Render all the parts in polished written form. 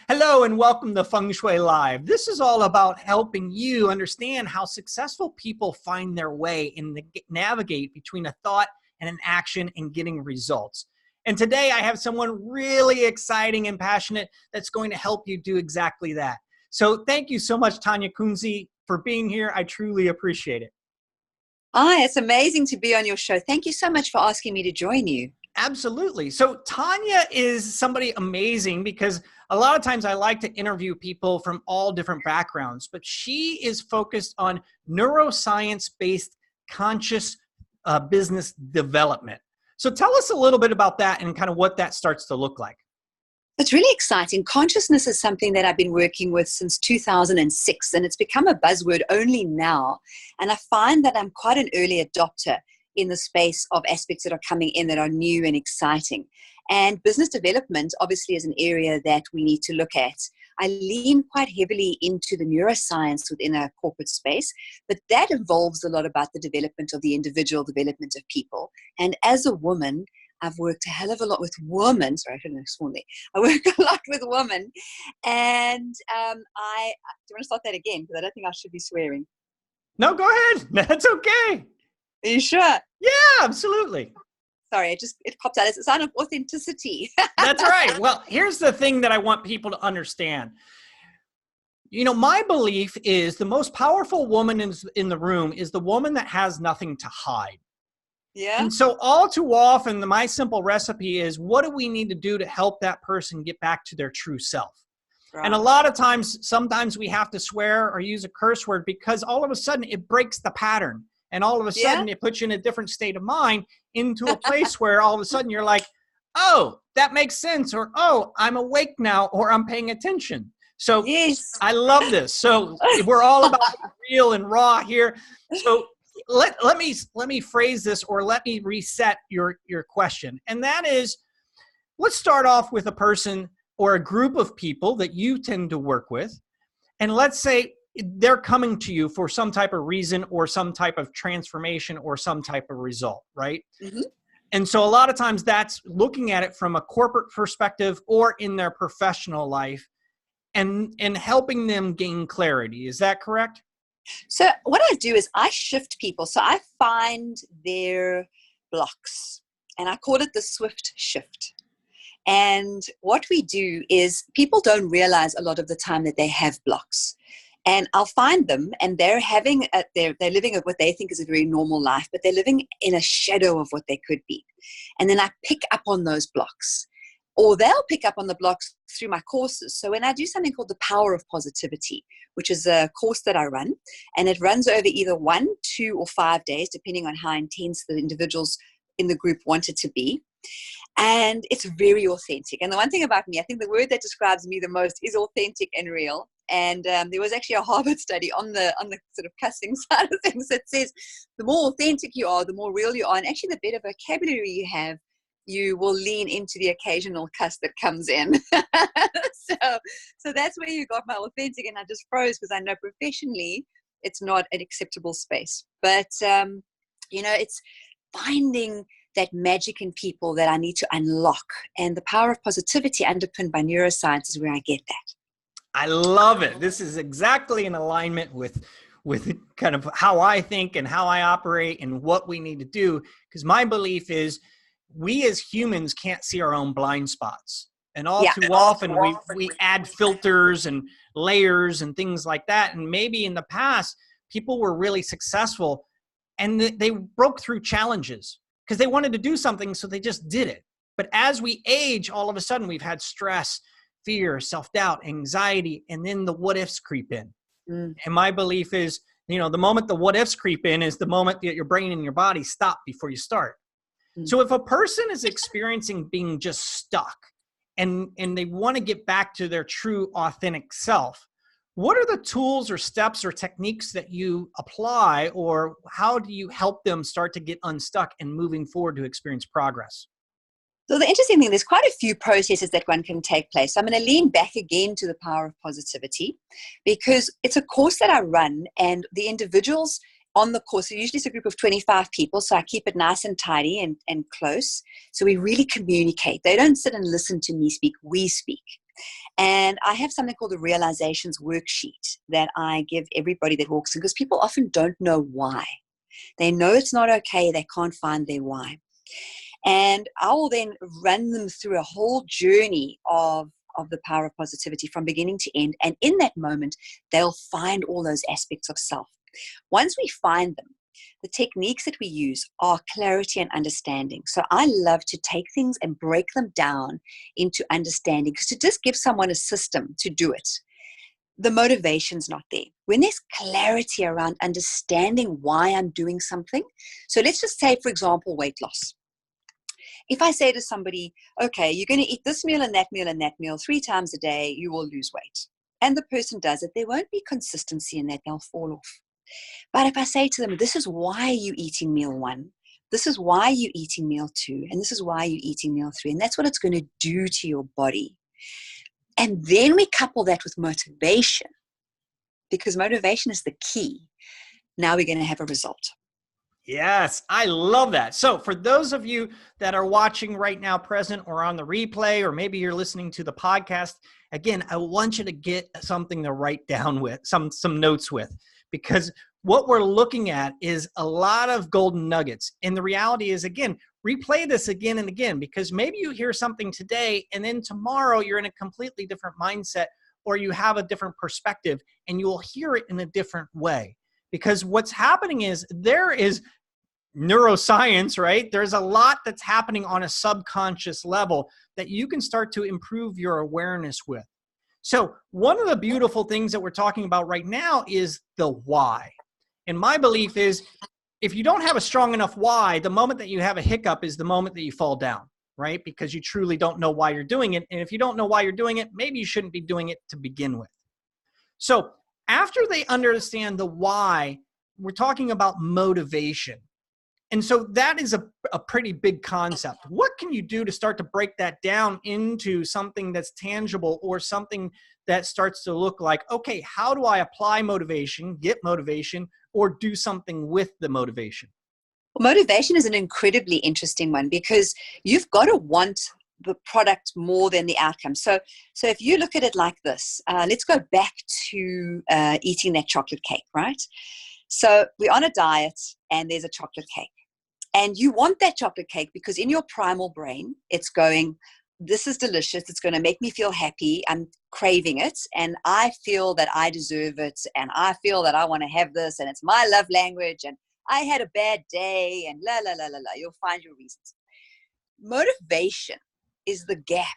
Hello and welcome to Feng Shui Live. This is all about helping you understand how successful people find their way and navigate between a thought and an action and getting results. And today I have someone really exciting and passionate that's going to help you do exactly that. So thank you so much, Tanya Kunze, for being here. I truly appreciate it. Hi, it's amazing to be on your show. Thank you so much for asking me to join you. Absolutely. So Tanya is somebody amazing because a lot of times I like to interview people from all different backgrounds, but she is focused on neuroscience-based conscious business development. So tell us a little bit about that and kind of what that starts to look like. It's really exciting. Consciousness is something that I've been working with since 2006, and it's become a buzzword only now. And I find that I'm quite an early adopter in the space of aspects that are coming in that are new and exciting. And business development obviously is an area that we need to look at. I lean quite heavily into the neuroscience within a corporate space, but that involves a lot about the development of the individual, development of people. And as a woman, I've worked a hell of a lot with women. Sorry, I shouldn't have sworn there. I work a lot with women. And do you want to start that again? Because I don't think I should be swearing. No, go ahead. That's okay. Are you sure? Yeah, absolutely. Sorry, it popped out. It's a sign of authenticity. That's right. Well, here's the thing that I want people to understand. You know, my belief is the most powerful woman in the room is the woman that has nothing to hide. Yeah. And so all too often, my simple recipe is, what do we need to do to help that person get back to their true self? Right. And a lot of times, sometimes we have to swear or use a curse word because all of a sudden it breaks the pattern. And all of a sudden it puts you in a different state of mind into a place where all of a sudden you're like, oh, that makes sense. Or, oh, I'm awake now, or I'm paying attention. So yes. I love this. So we're all about real and raw here. So let me phrase this, or let me reset your question. And that is, let's start off with a person or a group of people that you tend to work with. And let's say they're coming to you for some type of reason or some type of transformation or some type of result, right? Mm-hmm. And so a lot of times that's looking at it from a corporate perspective or in their professional life and helping them gain clarity. Is that correct? So what I do is I shift people. So I find their blocks, and I call it the swift shift. And what we do is people don't realize a lot of the time that they have blocks. And I'll find them, and they're living what they think is a very normal life, but they're living in a shadow of what they could be. And then I pick up on those blocks, or they'll pick up on the blocks through my courses. So when I do something called the Power of Positivity, which is a course that I run, and it runs over either 1, 2, or 5 days, depending on how intense the individuals in the group want it to be. And it's very authentic. And the one thing about me, I think the word that describes me the most is authentic and real. And there was actually a Harvard study on the sort of cussing side of things that says the more authentic you are, the more real you are, and actually the better vocabulary you have, you will lean into the occasional cuss that comes in. So that's where you got my authentic, and I just froze because I know professionally it's not an acceptable space. But it's finding that magic in people that I need to unlock, and the power of positivity underpinned by neuroscience is where I get that. I love it. This is exactly in alignment with kind of how I think and how I operate and what we need to do. Because my belief is we as humans can't see our own blind spots. And all too often we add filters and layers and things like that. And maybe in the past, people were really successful and they broke through challenges because they wanted to do something, so they just did it. But as we age, all of a sudden we've had stress, fear, self-doubt, anxiety, and then the what-ifs creep in. Mm. And my belief is, the moment the what-ifs creep in is the moment that your brain and your body stop before you start. Mm. So if a person is experiencing being just stuck and they want to get back to their true, authentic self, what are the tools or steps or techniques that you apply, or how do you help them start to get unstuck and moving forward to experience progress? So the interesting thing, there's quite a few processes that one can take place. So I'm going to lean back again to the power of positivity because it's a course that I run, and the individuals on the course, so usually it's a group of 25 people, so I keep it nice and tidy and close. So we really communicate. They don't sit and listen to me speak, we speak. And I have something called the realizations worksheet that I give everybody that walks in, because people often don't know why. They know it's not okay. They can't find their why. And I will then run them through a whole journey of the power of positivity from beginning to end. And in that moment, they'll find all those aspects of self. Once we find them, the techniques that we use are clarity and understanding. So I love to take things and break them down into understanding, because it just gives someone a system to do it. The motivation's not there. When there's clarity around understanding why I'm doing something. So let's just say, for example, weight loss. If I say to somebody, okay, you're going to eat this meal and that meal and that meal 3 times a day, you will lose weight. And the person does it, there won't be consistency in that. They'll fall off. But if I say to them, this is why you're eating meal 1, this is why you're eating meal 2, and this is why you're eating meal 3, and that's what it's going to do to your body. And then we couple that with motivation, because motivation is the key. Now we're going to have a result. Yes, I love that. So for those of you that are watching right now, present or on the replay, or maybe you're listening to the podcast, again, I want you to get something to write down with, some notes with, because what we're looking at is a lot of golden nuggets. And the reality is, again, replay this again and again, because maybe you hear something today and then tomorrow you're in a completely different mindset, or you have a different perspective and you will hear it in a different way. Because what's happening is there is neuroscience, right? There's a lot that's happening on a subconscious level that you can start to improve your awareness with. So one of the beautiful things that we're talking about right now is the why. And my belief is, if you don't have a strong enough why, the moment that you have a hiccup is the moment that you fall down, right? Because you truly don't know why you're doing it. And if you don't know why you're doing it, maybe you shouldn't be doing it to begin with. So after they understand the why, we're talking about motivation. And so that is a pretty big concept. What can you do to start to break that down into something that's tangible, or something that starts to look like, okay, how do I apply motivation, get motivation, or do something with the motivation? Well, motivation is an incredibly interesting one, because you've got to want the product more than the outcome. So if you look at it like this, let's go back to eating that chocolate cake, right? So we're on a diet and there's a chocolate cake. And you want that chocolate cake because in your primal brain, it's going, this is delicious. It's going to make me feel happy. I'm craving it. And I feel that I deserve it. And I feel that I want to have this. And it's my love language. And I had a bad day. And la, la, la, la, la. You'll find your reasons. Motivation is the gap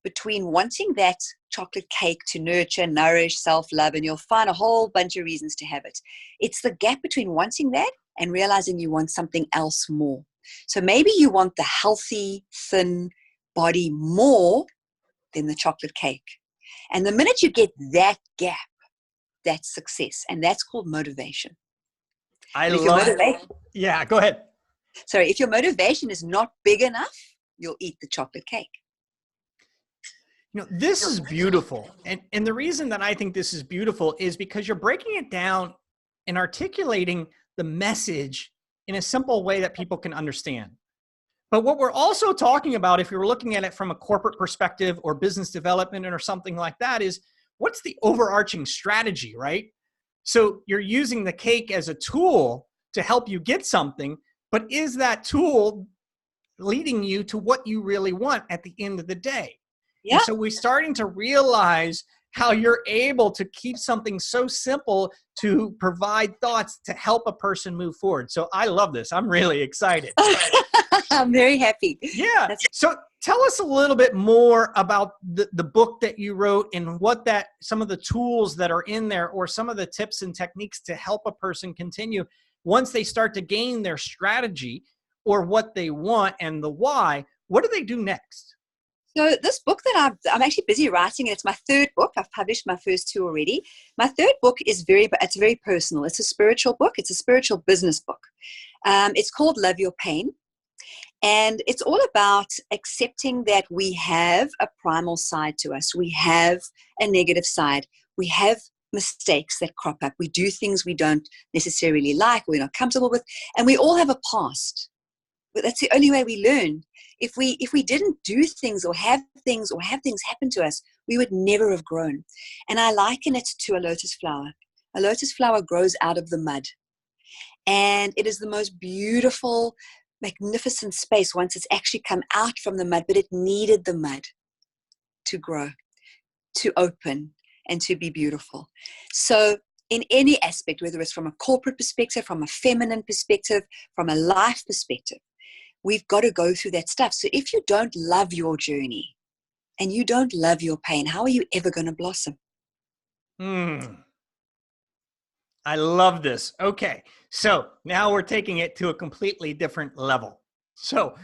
between wanting that chocolate cake to nurture, nourish, self-love, and you'll find a whole bunch of reasons to have it. It's the gap between wanting that and realizing you want something else more. So maybe you want the healthy, thin body more than the chocolate cake. And the minute you get that gap, that's success. And that's called motivation. I love it. Yeah, go ahead. Sorry, if your motivation is not big enough, you'll eat the chocolate cake. You know, this is beautiful. And the reason that I think this is beautiful is because you're breaking it down and articulating the message in a simple way that people can understand. But what we're also talking about, if you're looking at it from a corporate perspective or business development or something like that, is what's the overarching strategy, right? So you're using the cake as a tool to help you get something, but is that tool leading you to what you really want at the end of the day? Yeah. And so we're starting to realize how you're able to keep something so simple to provide thoughts to help a person move forward. So I love this. I'm really excited. I'm very happy. Yeah. So tell us a little bit more about the book that you wrote and what some of the tools that are in there, or some of the tips and techniques to help a person continue once they start to gain their strategy or what they want and the why. What do they do next? So this book that I'm actually busy writing, and it's my third book. I've published my first 2 already. My third book is very personal. It's a spiritual book. It's a spiritual business book. It's called Love Your Pain. And it's all about accepting that we have a primal side to us. We have a negative side. We have mistakes that crop up. We do things we don't necessarily like, or we're not comfortable with. And we all have a past. That's the only way we learn. If we didn't do things or have things happen to us, we would never have grown. And I liken it to a lotus flower. A lotus flower grows out of the mud. And it is the most beautiful, magnificent space once it's actually come out from the mud, but it needed the mud to grow, to open, and to be beautiful. So in any aspect, whether it's from a corporate perspective, from a feminine perspective, from a life perspective, we've got to go through that stuff. So if you don't love your journey and you don't love your pain, how are you ever going to blossom? I love this. Okay. So now we're taking it to a completely different level. So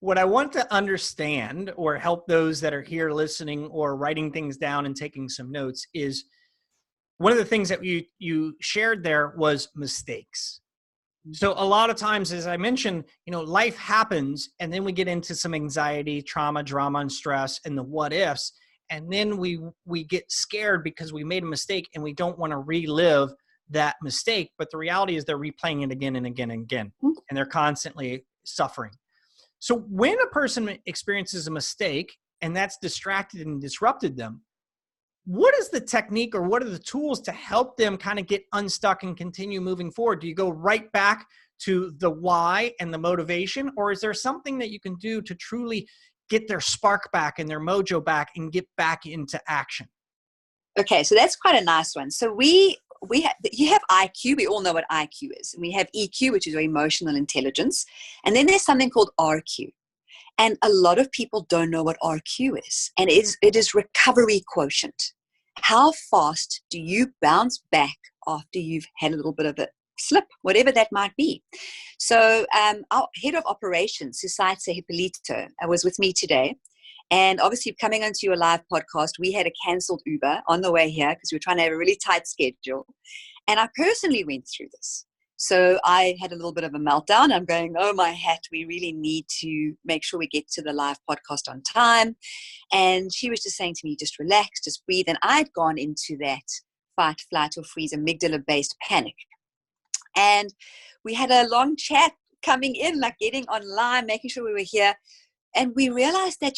what I want to understand, or help those that are here listening or writing things down and taking some notes, is one of the things that you shared there was mistakes. So a lot of times, as I mentioned, life happens, and then we get into some anxiety, trauma, drama, and stress, and the what ifs. And then we get scared because we made a mistake and we don't want to relive that mistake. But the reality is they're replaying it again and again and again, and they're constantly suffering. So when a person experiences a mistake and that's distracted and disrupted them, what is the technique or what are the tools to help them kind of get unstuck and continue moving forward? Do you go right back to the why and the motivation, or is there something that you can do to truly get their spark back and their mojo back and get back into action? Okay, so that's quite a nice one. So you have IQ. We all know what IQ is. We have EQ, which is your emotional intelligence. And then there's something called RQ. And a lot of people don't know what RQ is. And it is recovery quotient. How fast do you bounce back after you've had a little bit of a slip, whatever that might be? So our head of operations, Susaita Hippolito, was with me today. And obviously coming onto your live podcast, we had a canceled Uber on the way here because we were trying to have a really tight schedule. And I personally went through this. So I had a little bit of a meltdown. I'm going, oh my hat, we really need to make sure we get to the live podcast on time. And she was just saying to me, just relax, just breathe. And I'd gone into that fight, flight, or freeze amygdala-based panic. And we had a long chat coming in, like getting online, making sure we were here. And we realized that,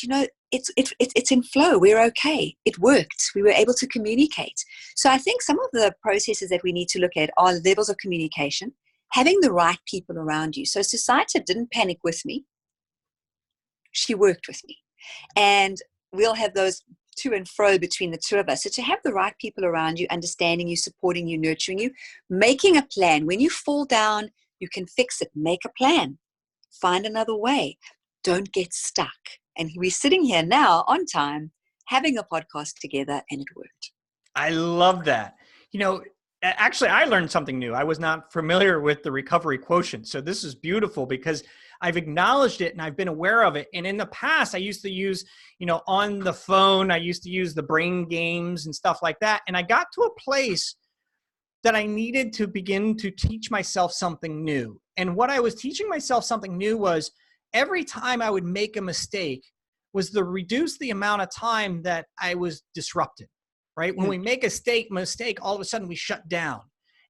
it's in flow. We're okay. It worked. We were able to communicate. So I think some of the processes that we need to look at are levels of communication, having the right people around you. So Susaita didn't panic with me. She worked with me. And we'll have those to and fro between the two of us. So to have the right people around you, understanding you, supporting you, nurturing you, making a plan. When you fall down, you can fix it. Make a plan. Find another way. Don't get stuck. And we're sitting here now on time, having a podcast together, and it worked. I love that. Actually, I learned something new. I was not familiar with the recovery quotient. So this is beautiful because I've acknowledged it and I've been aware of it. And in the past, I used to use, on the phone, I used to use the brain games and stuff like that. And I got to a place that I needed to begin to teach myself something new. And what I was teaching myself something new was, every time I would make a mistake was to reduce the amount of time that I was disrupted, right? When we make a mistake, all of a sudden we shut down.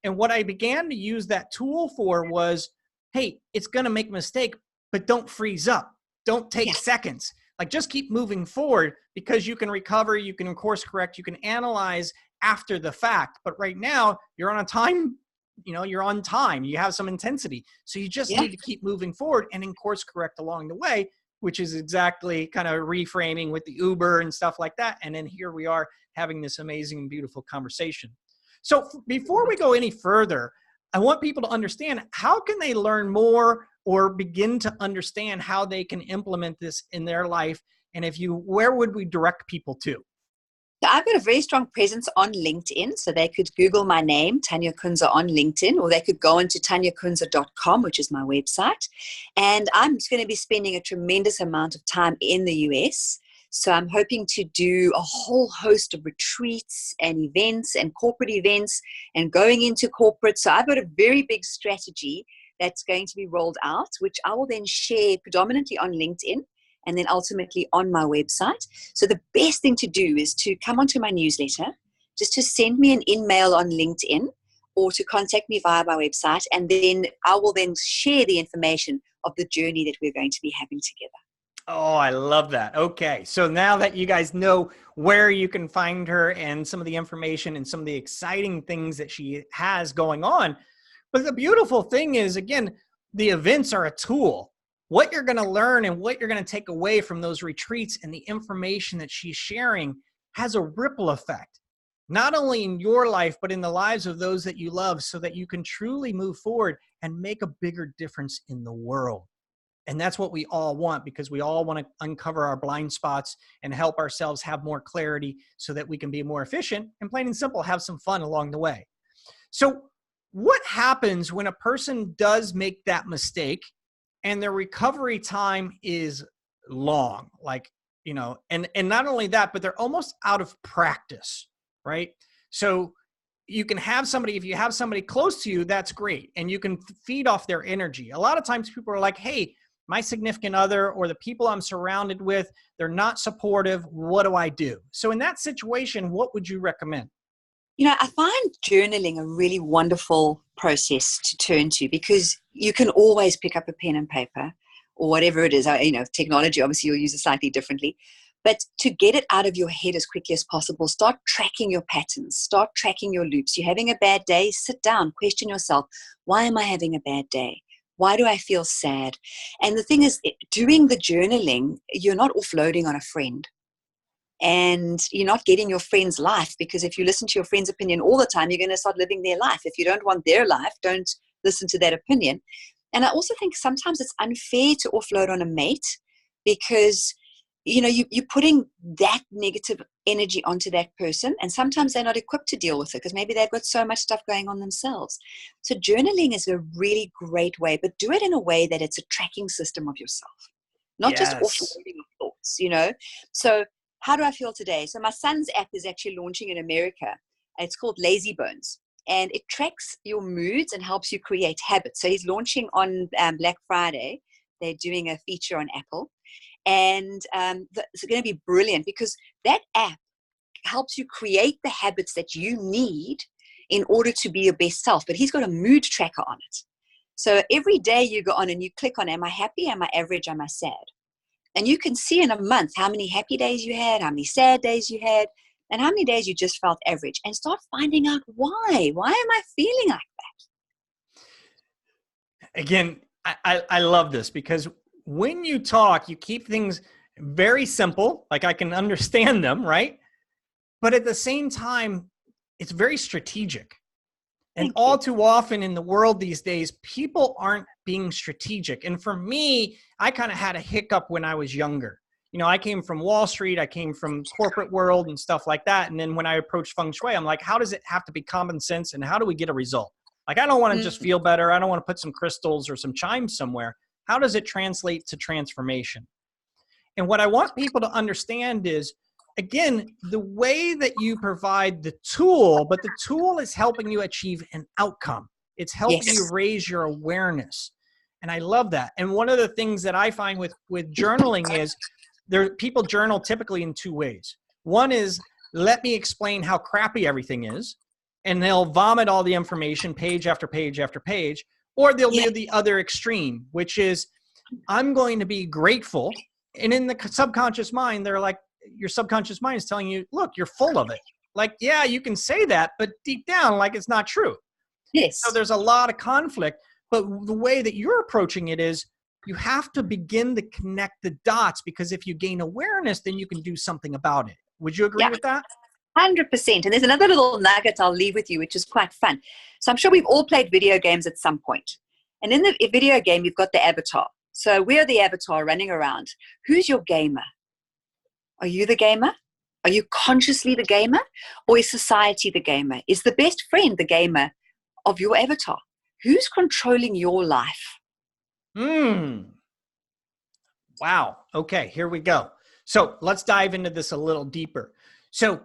And what I began to use that tool for was, hey, it's going to make a mistake, but don't freeze up. Don't take seconds. Like, just keep moving forward, because you can recover, you can course correct, you can analyze after the fact. But right now you're on a time, you're on time, you have some intensity. So you just need to keep moving forward and then course correct along the way, which is exactly kind of reframing with the Uber and stuff like that. And then here we are having this amazing and beautiful conversation. So before we go any further, I want people to understand, how can they learn more or begin to understand how they can implement this in their life? And where would we direct people to? So I've got a very strong presence on LinkedIn. So they could Google my name, Tanya Kunze, on LinkedIn, or they could go into tanyakunze.com, which is my website. And I'm just going to be spending a tremendous amount of time in the US. So I'm hoping to do a whole host of retreats and events and corporate events and going into corporate. So I've got a very big strategy that's going to be rolled out, which I will then share predominantly on LinkedIn and then ultimately on my website. So the best thing to do is to come onto my newsletter, just to send me an email on LinkedIn, or to contact me via my website. And then I will then share the information of the journey that we're going to be having together. Oh, I love that. Okay. So now that you guys know where you can find her and some of the information and some of the exciting things that she has going on. But the beautiful thing is, again, the events are a tool. What you're going to learn and what you're going to take away from those retreats and the information that she's sharing has a ripple effect, not only in your life, but in the lives of those that you love, so that you can truly move forward and make a bigger difference in the world. And that's what we all want, because we all want to uncover our blind spots and help ourselves have more clarity so that we can be more efficient and, plain and simple, have some fun along the way. So what happens when a person does make that mistake and their recovery time is long? Like, you know, and not only that, but they're almost out of practice, right? So you can have somebody, if you have somebody close to you, that's great. And you can feed off their energy. A lot of times people are like, hey, my significant other or the people I'm surrounded with, they're not supportive. What do I do? So in that situation, what would you recommend? You know, I find journaling a really wonderful process to turn to, because you can always pick up a pen and paper or whatever it is. You know, technology, obviously you'll use it slightly differently. But to get it out of your head as quickly as possible, start tracking your patterns, start tracking your loops. You're having a bad day, sit down, question yourself, why am I having a bad day? Why do I feel sad? And the thing is, doing the journaling, you're not offloading on a friend. And you're not getting your friend's life, because if you listen to your friend's opinion all the time, you're going to start living their life. If you don't want their life, don't listen to that opinion. And I also think sometimes it's unfair to offload on a mate, because you know, you're putting that negative energy onto that person, and sometimes they're not equipped to deal with it because maybe they've got so much stuff going on themselves. So journaling is a really great way, but do it in a way that it's a tracking system of yourself, not just offloading of thoughts, you know. So how do I feel today? So my son's app is actually launching in America. It's called Lazy Bones, and it tracks your moods and helps you create habits. So he's launching on Black Friday. They're doing a feature on Apple. And it's going to be brilliant, because that app helps you create the habits that you need in order to be your best self. But he's got a mood tracker on it. So every day you go on and you click on, am I happy? Am I average? Am I sad? And you can see in a month how many happy days you had, how many sad days you had, and how many days you just felt average. And start finding out why. Why am I feeling like that? Again, I love this, because when you talk, you keep things very simple, like I can understand them, right? But at the same time, it's very strategic. And all too often in the world these days, people aren't being strategic. And for me, I kind of had a hiccup when I was younger. You know, I came from Wall Street, I came from corporate world and stuff like that. And then when I approached Feng Shui, I'm like, how does it have to be common sense? And how do we get a result? Like, I don't want to just feel better. I don't want to put some crystals or some chimes somewhere. How does it translate to transformation? And what I want people to understand is, again, the way that you provide the tool, but the tool is helping you achieve an outcome. It's helping you raise your awareness. And I love that. And one of the things that I find with journaling is people journal typically in two ways. One is, let me explain how crappy everything is. And they'll vomit all the information page after page after page. Or they'll do the other extreme, which is, I'm going to be grateful. And in the subconscious mind, they're like, your subconscious mind is telling you, look, you're full of it. Like, yeah, you can say that, but deep down, like, it's not true. Yes. So there's a lot of conflict. But the way that you're approaching it is, you have to begin to connect the dots, because if you gain awareness, then you can do something about it. Would you agree with that? 100%. And there's another little nugget I'll leave with you, which is quite fun. So I'm sure we've all played video games at some point. And in the video game, you've got the avatar. So we're the avatar running around. Who's your gamer? Are you the gamer? Are you consciously the gamer? Or is society the gamer? Is the best friend the gamer of your avatar? Who's controlling your life? Wow. Okay, here we go. So let's dive into this a little deeper. So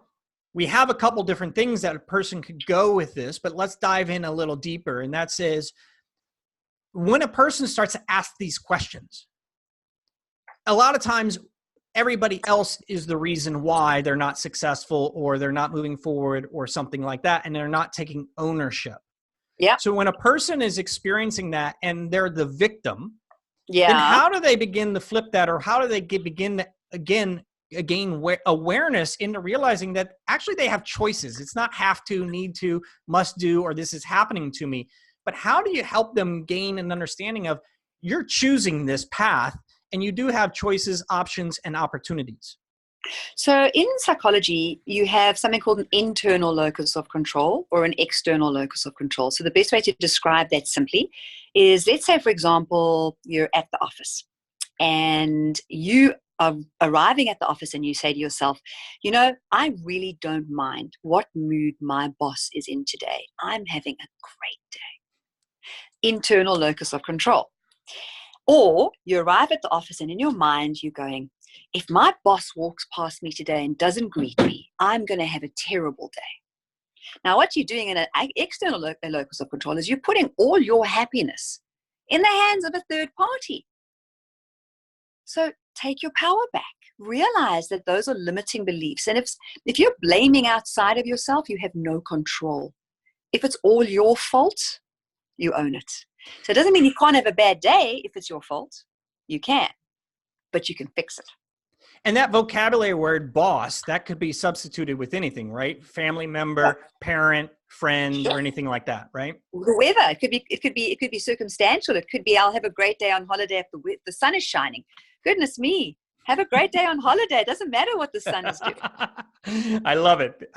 we have a couple different things that a person could go with this, but let's dive in a little deeper. And that says, when a person starts to ask these questions, a lot of times everybody else is the reason why they're not successful or they're not moving forward or something like that. And they're not taking ownership. Yeah. So when a person is experiencing that and they're the victim, Yeah. then how do they begin to flip that, or how do they begin to gain awareness into realizing that actually they have choices? It's not have to, need to, must do, or this is happening to me. But how do you help them gain an understanding of you're choosing this path and you do have choices, options, and opportunities? So in psychology, you have something called an internal locus of control or an external locus of control. So the best way to describe that simply is, let's say, for example, you're at the office and you are arriving at the office and you say to yourself, I really don't mind what mood my boss is in today. I'm having a great day. Internal locus of control. Or you arrive at the office and in your mind you're going, if my boss walks past me today and doesn't greet me, I'm going to have a terrible day. Now, what you're doing in an external locus of control is you're putting all your happiness in the hands of a third party. So take your power back. Realize that those are limiting beliefs. And if you're blaming outside of yourself, you have no control. If it's all your fault, you own it. So it doesn't mean you can't have a bad day if it's your fault. You can, but you can fix it. And that vocabulary word boss, that could be substituted with anything, right? Family member, parent, friend, or anything like that, right? Whoever. It could be circumstantial. It could be, I'll have a great day on holiday if the sun is shining. Goodness me. Have a great day on holiday. It doesn't matter what the sun is doing. I love it.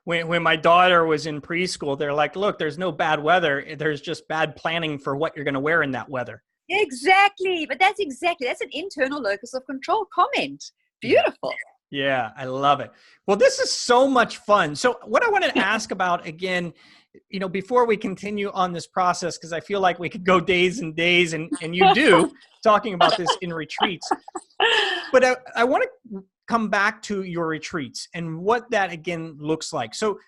When my daughter was in preschool, they're like, look, there's no bad weather. There's just bad planning for what you're going to wear in that weather. Exactly. But that's an internal locus of control comment. Beautiful. Yeah, I love it. Well, this is so much fun. So what I wanted to ask about again, before we continue on this process, because I feel like we could go days and days, and you do, talking about this in retreats. But I want to come back to your retreats and what that, again, looks like. So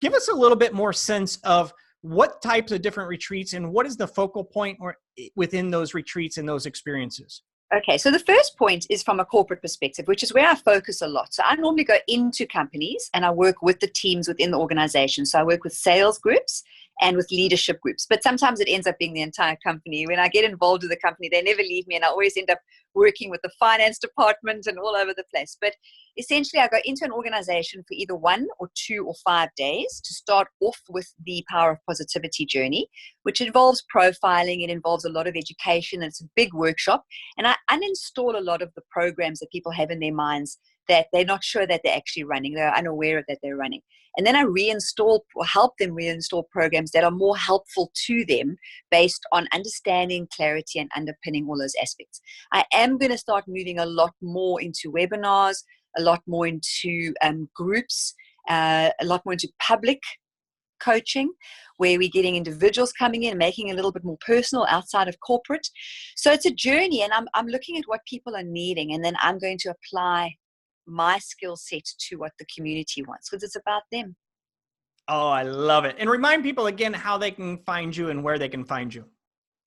give us a little bit more sense of what types of different retreats and what is the focal point or within those retreats and those experiences. Okay, so the first point is from a corporate perspective, which is where I focus a lot. So I normally go into companies and I work with the teams within the organization. So I work with sales groups and with leadership groups, but sometimes it ends up being the entire company. When I get involved with the company, they never leave me, and I always end up working with the finance department and all over the place. But essentially, I go into an organization for either 1 or 2 or 5 days to start off with the Power of Positivity journey, which involves profiling. It involves a lot of education. And it's a big workshop. And I uninstall a lot of the programs that people have in their minds that they're not sure that they're actually running. They're unaware that they're running. And then I reinstall or help them reinstall programs that are more helpful to them based on understanding, clarity, and underpinning all those aspects. I am going to start moving a lot more into webinars, a lot more into groups, a lot more into public coaching, where we're getting individuals coming in and making it a little bit more personal outside of corporate. So it's a journey, and I'm looking at what people are needing, and then I'm going to apply my skill set to what the community wants, because it's about them. Oh, I love it. And remind people again how they can find you and where they can find you.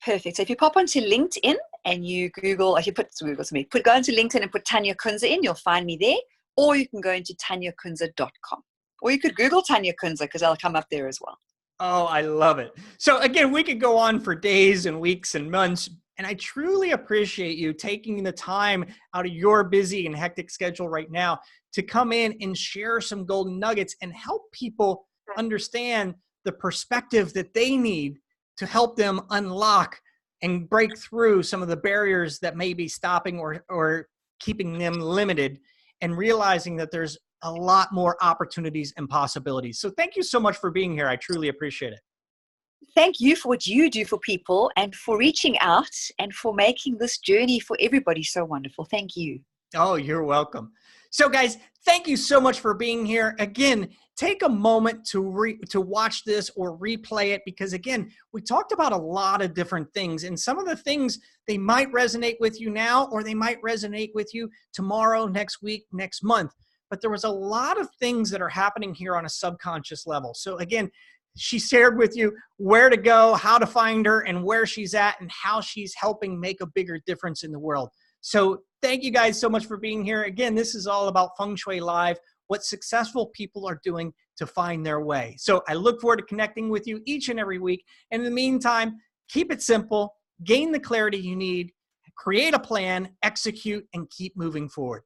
Perfect. So if you pop onto LinkedIn and you Google, if you go into LinkedIn and put Tanya Kunze in, you'll find me there. Or you can go into tanyakunze.com. Or you could Google Tanya Kunze, because I'll come up there as well. Oh, I love it. So again, we could go on for days and weeks and months. And I truly appreciate you taking the time out of your busy and hectic schedule right now to come in and share some golden nuggets and help people understand the perspective that they need to help them unlock and break through some of the barriers that may be stopping or keeping them limited, and realizing that there's a lot more opportunities and possibilities. So thank you so much for being here. I truly appreciate it. Thank you for what you do for people and for reaching out and for making this journey for everybody so wonderful. Thank you. Oh, you're welcome. So guys, thank you so much for being here. Again, take a moment to watch this or replay it, because again, we talked about a lot of different things, and some of the things, they might resonate with you now, or they might resonate with you tomorrow, next week, next month. But there was a lot of things that are happening here on a subconscious level. So again, she shared with you where to go, how to find her, and where she's at, and how she's helping make a bigger difference in the world. So thank you guys so much for being here. Again, this is all about Feng Shui Live, what successful people are doing to find their way. So I look forward to connecting with you each and every week. And in the meantime, keep it simple, gain the clarity you need, create a plan, execute, and keep moving forward.